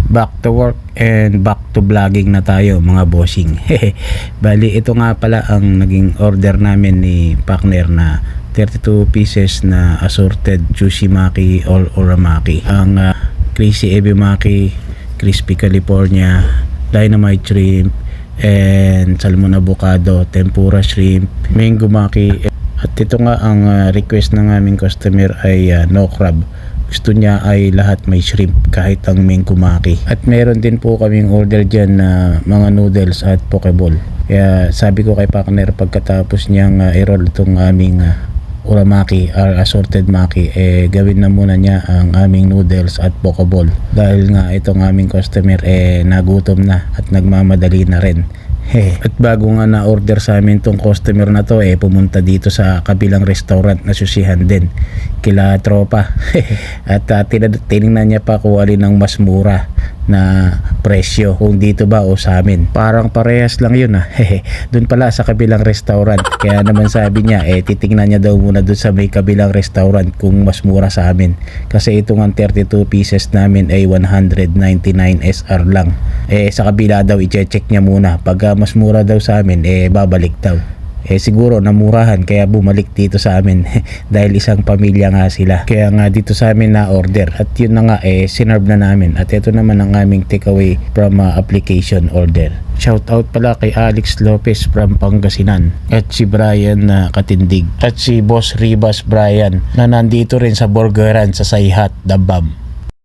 Back to work and back to vlogging na tayo mga bossing. Bali ito nga pala ang naging order namin ni partner na 32 pieces na assorted juicy maki all oramaki. Ang crazy ebi maki, crispy California, dynamite shrimp, and salmon avocado, tempura shrimp, mango maki. At ito nga ang request ng aming customer ay no crab. Gusto niya ay lahat may shrimp kahit ang mango maki. At meron din po kaming order dyan na mga noodles at pokeball. Kaya sabi ko kay partner pagkatapos niyang i-roll itong aming uramaki or assorted maki, gawin na muna niya ang aming noodles at pokeball. Dahil nga itong aming customer nagutom na at nagmamadali na rin. At bago nga na-order sa amin tong customer na to, pumunta dito sa kabilang restaurant na susihan din kila tropa. At tinignan niya pa kung alin ang mas mura na presyo, kung dito ba o sa amin. Parang parehas lang yun Doon pala sa kabilang restaurant. Kaya naman sabi niya titingnan niya daw muna doon sa may kabilang restaurant kung mas mura sa amin. Kasi itong 32 pieces namin ay 199 SR lang. Sa kabila daw i-check niya muna. Pag mas mura daw sa amin babalik daw. Siguro namurahan kaya bumalik dito sa amin dahil isang pamilya nga sila. Kaya nga dito sa amin na order at yun na nga sinarb na namin. At ito naman ang aming takeaway from application order. Shout out pala kay Alex Lopez from Pangasinan at si Brian na Katindig at si Boss Ribas Brian na nandito rin sa burgeran sa Sayhat, Dabam.